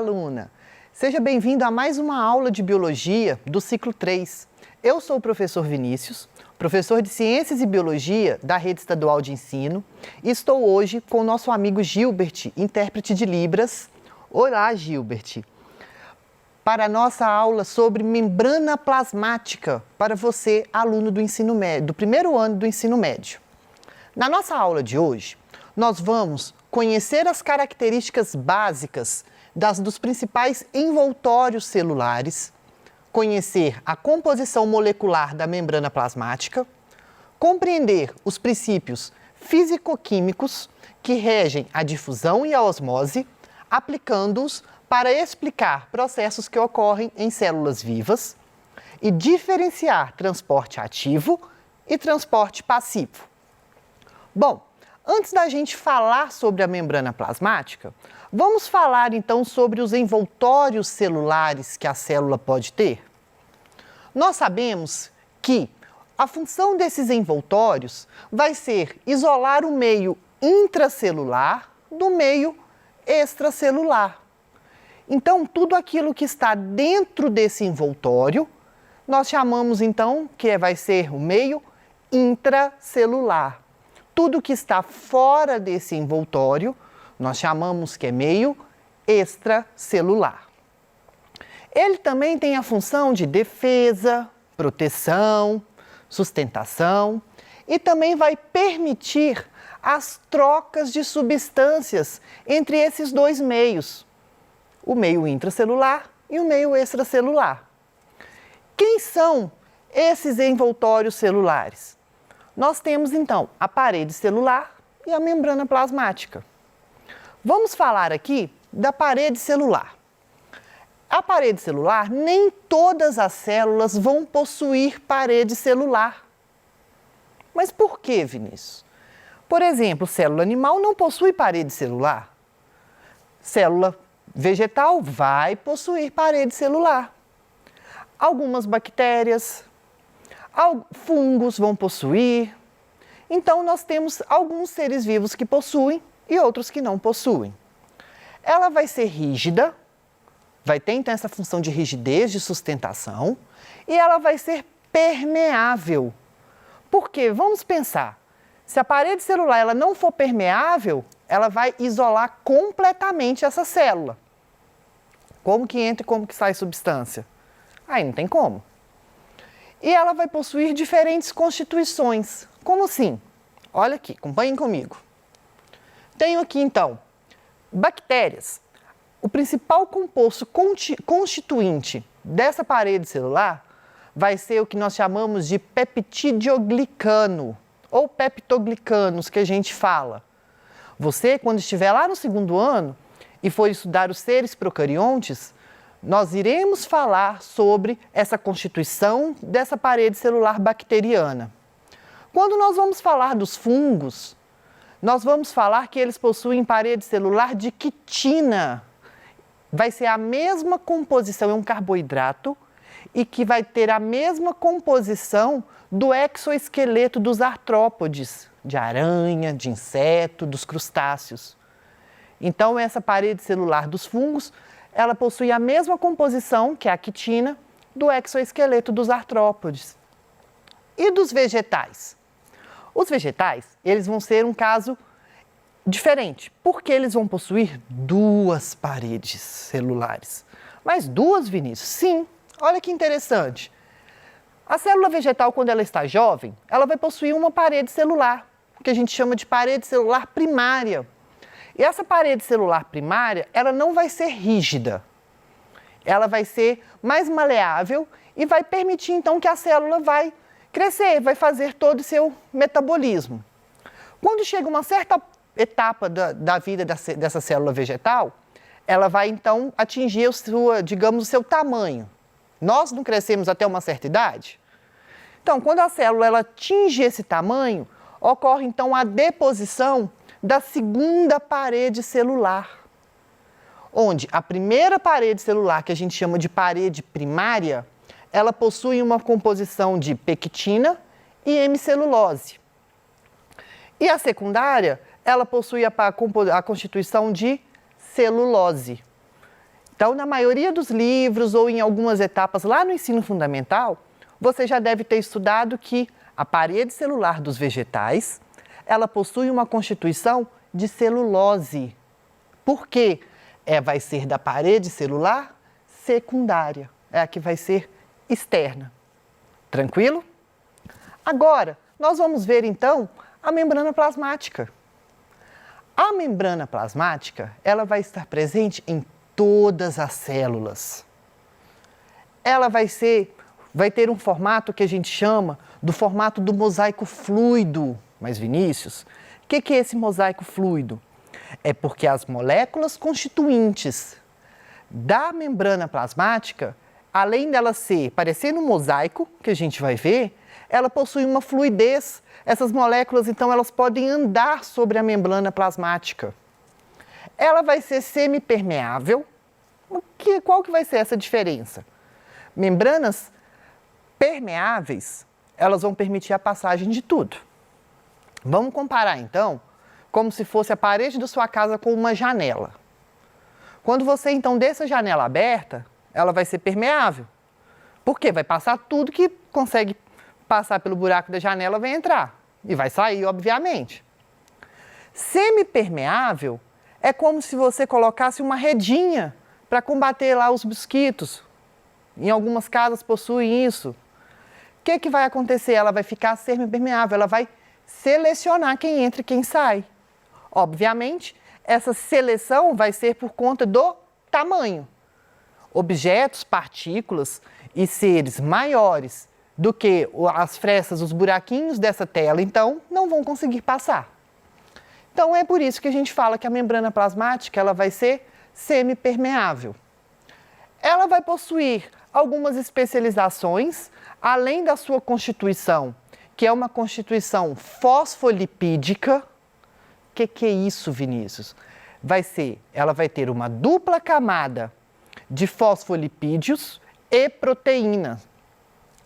aluna! Seja bem-vindo a mais uma aula de Biologia do ciclo 3. Eu sou o professor Vinícius, professor de Ciências e Biologia da Rede Estadual de Ensino, e estou hoje com o nosso amigo Gilbert, intérprete de Libras. Olá, Gilbert! Para a nossa aula sobre membrana plasmática para você, aluno do ensino médio, do primeiro ano do ensino médio. Na nossa aula de hoje, nós vamos conhecer as características básicas dos principais envoltórios celulares, conhecer a composição molecular da membrana plasmática, compreender os princípios físico-químicos que regem a difusão e a osmose, aplicando-os para explicar processos que ocorrem em células vivas e diferenciar transporte ativo e transporte passivo. Bom, antes da gente falar sobre a membrana plasmática, vamos falar então sobre os envoltórios celulares que a célula pode ter? Nós sabemos que a função desses envoltórios vai ser isolar o meio intracelular do meio extracelular. Então, tudo aquilo que está dentro desse envoltório, nós chamamos então que vai ser o meio intracelular. Tudo que está fora desse envoltório, nós chamamos que é meio extracelular. Ele também tem a função de defesa, proteção, sustentação e também vai permitir as trocas de substâncias entre esses dois meios, o meio intracelular e o meio extracelular. Quem são esses envoltórios celulares? Nós temos, então, a parede celular e a membrana plasmática. Vamos falar aqui da parede celular. A parede celular, nem todas as células vão possuir parede celular. Mas por que, Vinícius? Por exemplo, célula animal não possui parede celular. Célula vegetal vai possuir parede celular. Algumas bactérias, fungos vão possuir. Então, nós temos alguns seres vivos que possuem e outros que não possuem. Ela vai ser rígida, vai ter então essa função de rigidez, de sustentação, e ela vai ser permeável. Porque, vamos pensar, se a parede celular ela não for permeável, ela vai isolar completamente essa célula. Como que entra e como que sai substância? Aí não tem como. E ela vai possuir diferentes constituições. Como assim? Olha aqui, acompanhem comigo. Tenho aqui, então, bactérias. O principal composto constituinte dessa parede celular vai ser o que nós chamamos de peptidoglicano, ou peptoglicanos, que a gente fala. Você, quando estiver lá no segundo ano e for estudar os seres procariontes, nós iremos falar sobre essa constituição dessa parede celular bacteriana. Quando nós vamos falar dos fungos, nós vamos falar que eles possuem parede celular de quitina. Vai ser a mesma composição, é um carboidrato, e que vai ter a mesma composição do exoesqueleto dos artrópodes, de aranha, de inseto, dos crustáceos. Então, essa parede celular dos fungos, ela possui a mesma composição, que é a quitina, do exoesqueleto dos artrópodes. E dos vegetais? Os vegetais, eles vão ser um caso diferente, porque eles vão possuir duas paredes celulares. Mas duas, Vinícius? Sim, olha que interessante. A célula vegetal, quando ela está jovem, ela vai possuir uma parede celular, que a gente chama de parede celular primária. E essa parede celular primária, ela não vai ser rígida. Ela vai ser mais maleável e vai permitir, então, que a célula vai crescer, vai fazer todo o seu metabolismo. Quando chega uma certa etapa da vida dessa célula vegetal, ela vai, então, atingir o seu tamanho. Nós não crescemos até uma certa idade? Então, quando a célula ela atinge esse tamanho, ocorre, então, a deposição da segunda parede celular, onde a primeira parede celular, que a gente chama de parede primária, ela possui uma composição de pectina e hemicelulose. E a secundária, ela possui a constituição de celulose. Então, na maioria dos livros ou em algumas etapas lá no ensino fundamental, você já deve ter estudado que a parede celular dos vegetais, ela possui uma constituição de celulose. Por quê? Vai ser da parede celular secundária, é a que vai ser externa. Tranquilo? Agora, nós vamos ver então a membrana plasmática. A membrana plasmática, ela vai estar presente em todas as células. Ela vai ter um formato que a gente chama do formato do mosaico fluido. Mas Vinícius, o que é esse mosaico fluido? É porque as moléculas constituintes da membrana plasmática, além dela ser parecendo um mosaico, que a gente vai ver, ela possui uma fluidez. Essas moléculas, então, elas podem andar sobre a membrana plasmática. Ela vai ser semipermeável. Qual que vai ser essa diferença? Membranas permeáveis, elas vão permitir a passagem de tudo. Vamos comparar, então, como se fosse a parede da sua casa com uma janela. Quando você, então, deixa a janela aberta, ela vai ser permeável. Por quê? Vai passar tudo que consegue passar pelo buraco da janela, vai entrar. E vai sair, obviamente. Semipermeável é como se você colocasse uma redinha para combater lá os mosquitos. Em algumas casas possuem isso. O que vai acontecer? Ela vai ficar semipermeável, ela vai selecionar quem entra e quem sai. Obviamente, essa seleção vai ser por conta do tamanho. Objetos, partículas e seres maiores do que as frestas, os buraquinhos dessa tela, então, não vão conseguir passar. Então, é por isso que a gente fala que a membrana plasmática ela vai ser semipermeável. Ela vai possuir algumas especializações, além da sua constituição, que é uma constituição fosfolipídica. O que é isso, Vinícius? Ela vai ter uma dupla camada de fosfolipídios e proteína.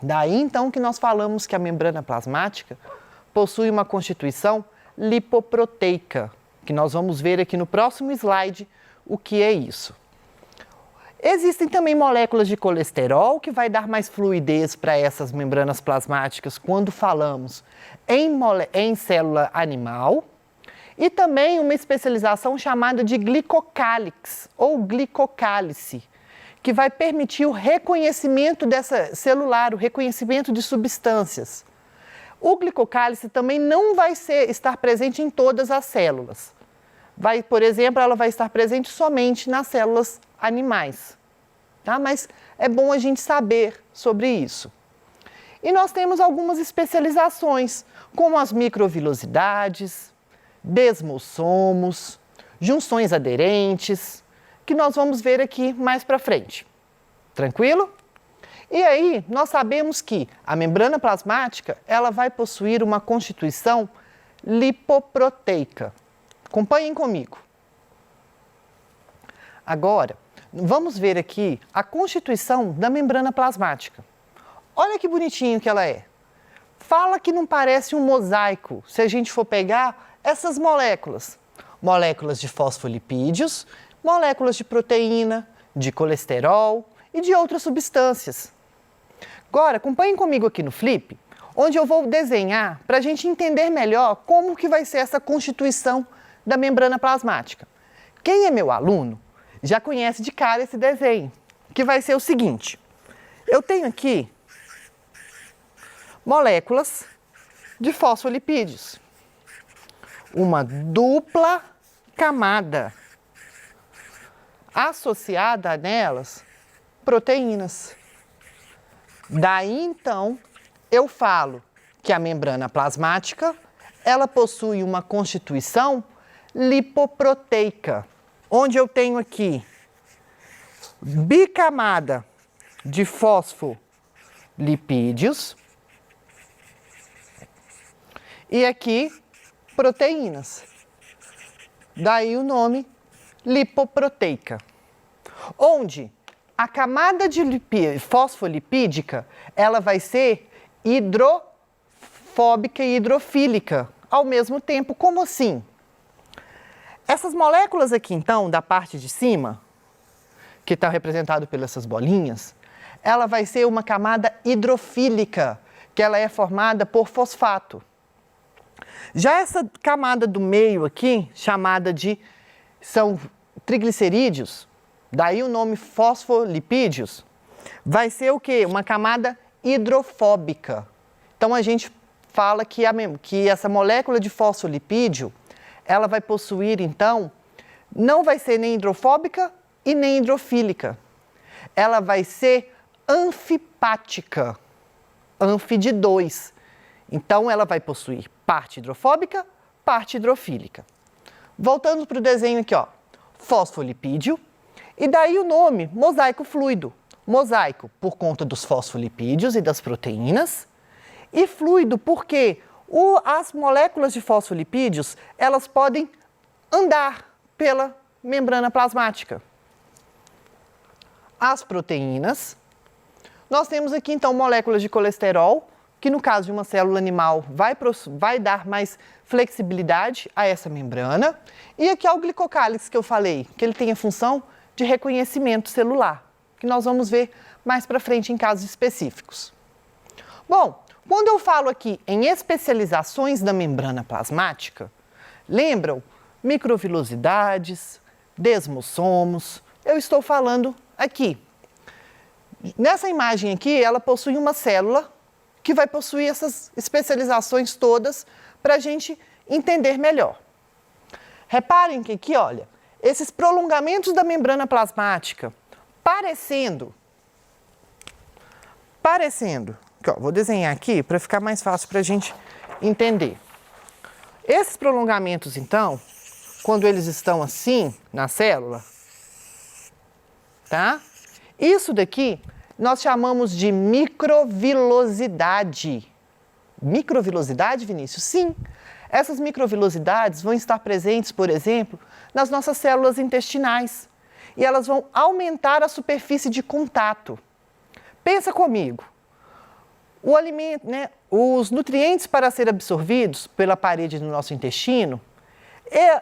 Daí, então, que nós falamos que a membrana plasmática possui uma constituição lipoproteica, que nós vamos ver aqui no próximo slide o que é isso. Existem também moléculas de colesterol que vai dar mais fluidez para essas membranas plasmáticas quando falamos em célula animal e também uma especialização chamada de glicocálix ou glicocálice, que vai permitir o reconhecimento dessa celular, o reconhecimento de substâncias. O glicocálice também não vai estar presente em todas as células. Por exemplo, ela vai estar presente somente nas células animais. Tá? Mas é bom a gente saber sobre isso. E nós temos algumas especializações, como as microvilosidades, desmossomos, junções aderentes, que nós vamos ver aqui mais para frente. Tranquilo? E aí, nós sabemos que a membrana plasmática, ela vai possuir uma constituição lipoproteica. Acompanhem comigo. Agora, vamos ver aqui a constituição da membrana plasmática. Olha que bonitinho que ela é. Fala que não parece um mosaico, se a gente for pegar essas moléculas. Moléculas de fosfolipídios, moléculas de proteína, de colesterol e de outras substâncias. Agora, acompanhem comigo aqui no Flip, onde eu vou desenhar para a gente entender melhor como que vai ser essa constituição da membrana plasmática. Quem é meu aluno já conhece de cara esse desenho, que vai ser o seguinte. Eu tenho aqui moléculas de fosfolipídios. Uma dupla camada. Associada a nelas, proteínas. Daí, então, eu falo que a membrana plasmática, ela possui uma constituição lipoproteica, onde eu tenho aqui bicamada de fosfolipídios e aqui proteínas. Daí o nome lipoproteica. Onde a camada de fosfolipídica, ela vai ser hidrofóbica e hidrofílica ao mesmo tempo. Como assim? Essas moléculas aqui, então, da parte de cima, que está representado pelas essas bolinhas, ela vai ser uma camada hidrofílica, que ela é formada por fosfato. Já essa camada do meio aqui, chamada de, são triglicerídeos, daí o nome fosfolipídios, vai ser o quê? Uma camada hidrofóbica. Então, a gente fala que essa molécula de fosfolipídio, ela vai possuir, então, não vai ser nem hidrofóbica e nem hidrofílica. Ela vai ser anfipática, anfi de 2. Então, ela vai possuir parte hidrofóbica, parte hidrofílica. Voltando para o desenho aqui, ó, fosfolipídio, e daí o nome mosaico fluido. Mosaico por conta dos fosfolipídios e das proteínas, e fluido porque as moléculas de fosfolipídios, elas podem andar pela membrana plasmática. As proteínas, nós temos aqui então moléculas de colesterol, que no caso de uma célula animal vai dar mais flexibilidade a essa membrana. E aqui é o glicocálix que eu falei, que ele tem a função de reconhecimento celular, que nós vamos ver mais para frente em casos específicos. Bom, quando eu falo aqui em especializações da membrana plasmática, lembram microvilosidades, desmossomos, eu estou falando aqui. Nessa imagem aqui, ela possui uma célula que vai possuir essas especializações todas para a gente entender melhor. Reparem que aqui, olha, esses prolongamentos da membrana plasmática, parecendo, aqui, ó, vou desenhar aqui para ficar mais fácil para a gente entender. Esses prolongamentos, então, quando eles estão assim na célula, tá? Isso daqui nós chamamos de microvilosidade. Microvilosidade, Vinícius? Sim. Essas microvilosidades vão estar presentes, por exemplo, nas nossas células intestinais. E elas vão aumentar a superfície de contato. Pensa comigo. O alimento, né, os nutrientes para serem absorvidos pela parede do nosso intestino,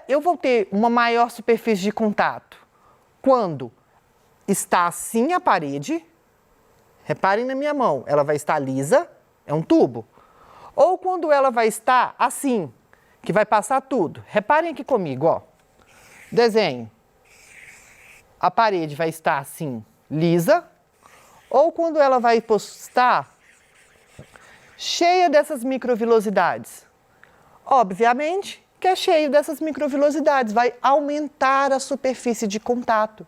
eu vou ter uma maior superfície de contato quando está assim a parede. Reparem na minha mão, ela vai estar lisa, é um tubo. Ou quando ela vai estar assim, que vai passar tudo. Reparem aqui comigo, ó. Desenho. A parede vai estar assim, lisa. Ou quando ela vai estar cheia dessas microvilosidades. Obviamente que é cheio dessas microvilosidades, vai aumentar a superfície de contato.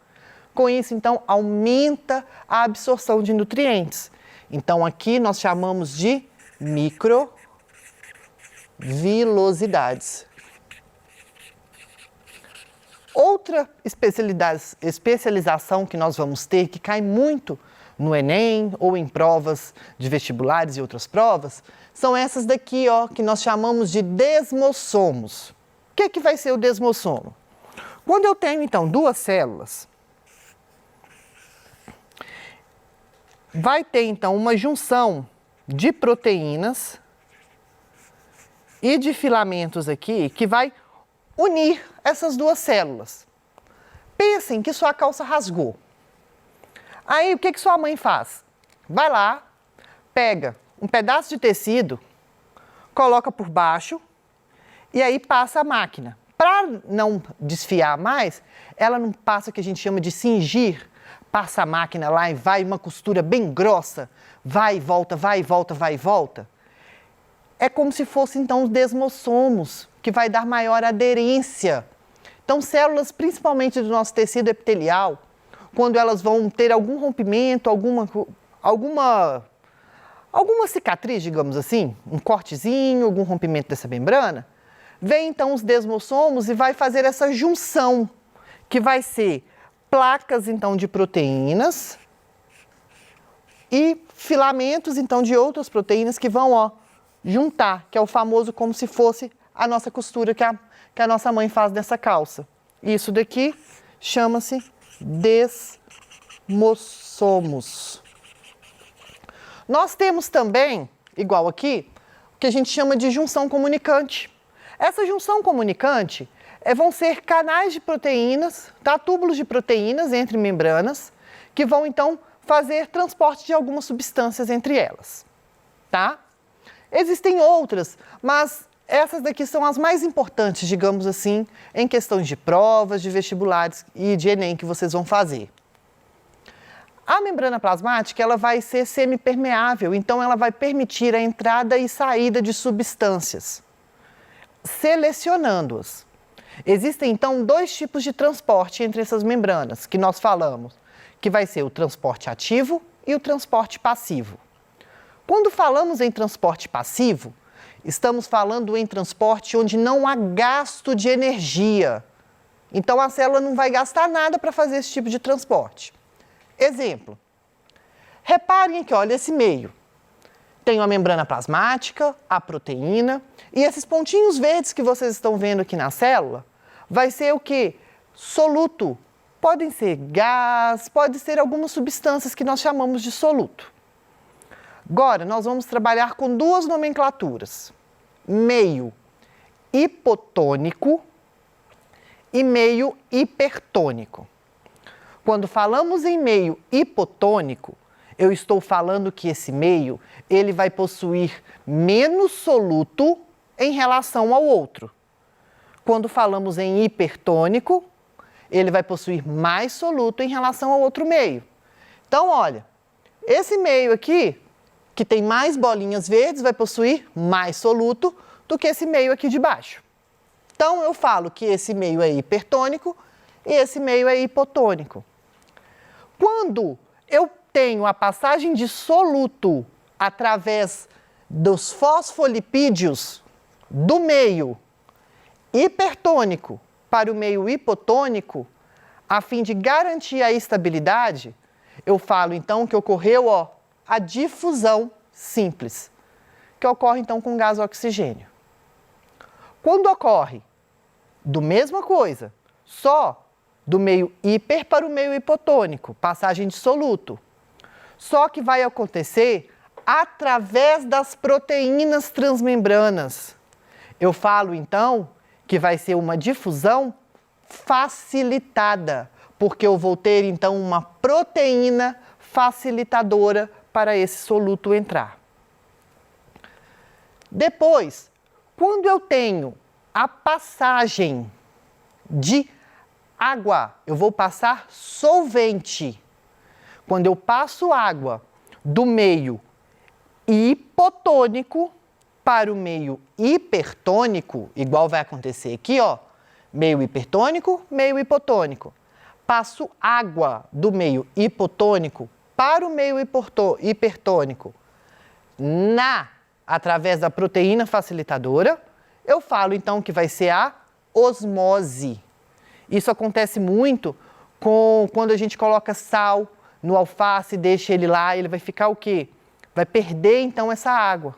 Com isso, então, aumenta a absorção de nutrientes. Então, aqui nós chamamos de microvilosidades. Outra especialização que nós vamos ter, que cai muito no Enem ou em provas de vestibulares e outras provas, são essas daqui, ó, que nós chamamos de desmossomos. O que vai ser o desmossomo? Quando eu tenho, então, duas células, vai ter, então, uma junção de proteínas e de filamentos aqui que vai unir essas duas células. Pensem que sua calça rasgou. Aí, o que sua mãe faz? Vai lá, pega um pedaço de tecido, coloca por baixo e aí passa a máquina. Para não desfiar mais, ela não passa o que a gente chama de cingir. Passa a máquina lá e vai uma costura bem grossa, vai e volta, vai e volta, vai e volta. É como se fosse, então, os desmossomos, que vai dar maior aderência. Então, células, principalmente do nosso tecido epitelial, quando elas vão ter algum rompimento, alguma cicatriz, digamos assim, um cortezinho, algum rompimento dessa membrana, vem, então, os desmossomos e vai fazer essa junção, que vai ser placas, então, de proteínas e filamentos, então, de outras proteínas que vão, ó, juntar, que é o famoso como se fosse a nossa costura que a nossa mãe faz nessa calça. Isso daqui chama-se desmossomos. Nós temos também, igual aqui, o que a gente chama de junção comunicante. Essa junção comunicante, vão ser canais de proteínas, tá? Túbulos de proteínas entre membranas, que vão então fazer transporte de algumas substâncias entre elas, tá? Existem outras, mas essas daqui são as mais importantes, digamos assim, em questões de provas, de vestibulares e de Enem que vocês vão fazer. A membrana plasmática, ela vai ser semipermeável, então ela vai permitir a entrada e saída de substâncias, selecionando-as. Existem, então, dois tipos de transporte entre essas membranas, que nós falamos, que vai ser o transporte ativo e o transporte passivo. Quando falamos em transporte passivo, estamos falando em transporte onde não há gasto de energia. Então, a célula não vai gastar nada para fazer esse tipo de transporte. Exemplo, reparem aqui, olha, esse meio. Tem uma membrana plasmática, a proteína, e esses pontinhos verdes que vocês estão vendo aqui na célula, vai ser o quê? Soluto. Podem ser gás, pode ser algumas substâncias que nós chamamos de soluto. Agora, nós vamos trabalhar com duas nomenclaturas. Meio hipotônico e meio hipertônico. Quando falamos em meio hipotônico, eu estou falando que esse meio, ele vai possuir menos soluto em relação ao outro. Quando falamos em hipertônico, ele vai possuir mais soluto em relação ao outro meio. Então, olha, esse meio aqui, que tem mais bolinhas verdes, vai possuir mais soluto do que esse meio aqui de baixo. Então, eu falo que esse meio é hipertônico e esse meio é hipotônico. Quando eu tenho a passagem de soluto através dos fosfolipídios do meio hipertônico para o meio hipotônico, a fim de garantir a estabilidade, eu falo então que ocorreu a difusão simples, que ocorre então com gás oxigênio. Quando ocorre do mesma coisa, só do meio hiper para o meio hipotônico, passagem de soluto. Só que vai acontecer através das proteínas transmembranas. Eu falo, então, que vai ser uma difusão facilitada, porque eu vou ter, então, uma proteína facilitadora para esse soluto entrar. Depois, quando eu tenho a passagem de água, eu vou passar solvente. Quando eu passo água do meio hipotônico para o meio hipertônico, igual vai acontecer aqui, meio hipertônico, meio hipotônico. Passo água do meio hipotônico para o meio hipertônico através da proteína facilitadora, eu falo então que vai ser a osmose. Isso acontece muito quando a gente coloca sal no alface e deixa ele lá, ele vai ficar o quê? Vai perder então essa água.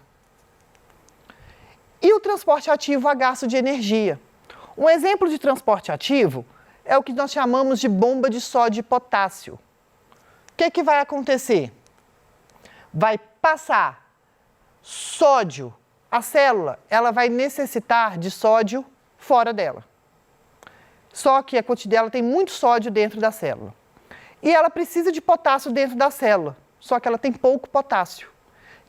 E o transporte ativo a gasto de energia. Um exemplo de transporte ativo é o que nós chamamos de bomba de sódio e potássio. O que vai acontecer? Vai passar sódio. A célula, ela vai necessitar de sódio fora dela. Só que a cotidela tem muito sódio dentro da célula. E ela precisa de potássio dentro da célula, só que ela tem pouco potássio.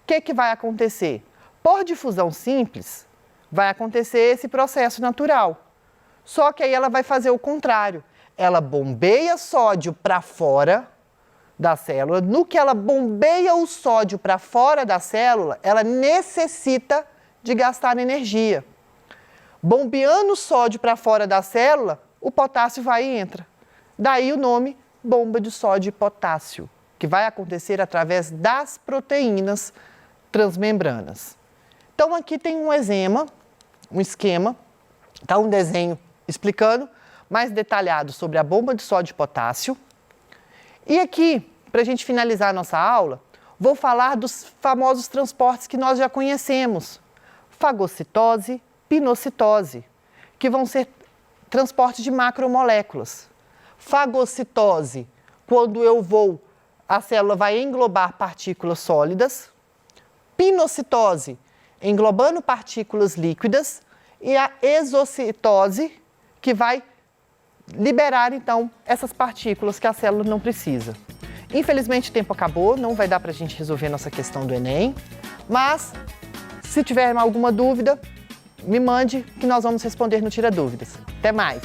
O que vai acontecer? Por difusão simples, vai acontecer esse processo natural. Só que aí ela vai fazer o contrário. Ela bombeia sódio para fora da célula. No que ela bombeia o sódio para fora da célula, ela necessita de gastar energia. Bombeando o sódio para fora da célula, o potássio vai e entra. Daí o nome bomba de sódio e potássio, que vai acontecer através das proteínas transmembranas. Então aqui tem um esquema, tá? Um desenho explicando mais detalhado sobre a bomba de sódio e potássio. E aqui, para a gente finalizar a nossa aula, vou falar dos famosos transportes que nós já conhecemos. Fagocitose, pinocitose, que vão ser transportes de macromoléculas. Fagocitose, quando a célula vai englobar partículas sólidas. Pinocitose, englobando partículas líquidas. E a exocitose, que vai liberar, então, essas partículas que a célula não precisa. Infelizmente, o tempo acabou, não vai dar para a gente resolver nossa questão do Enem, mas se tiver alguma dúvida, me mande que nós vamos responder no Tira Dúvidas. Até mais!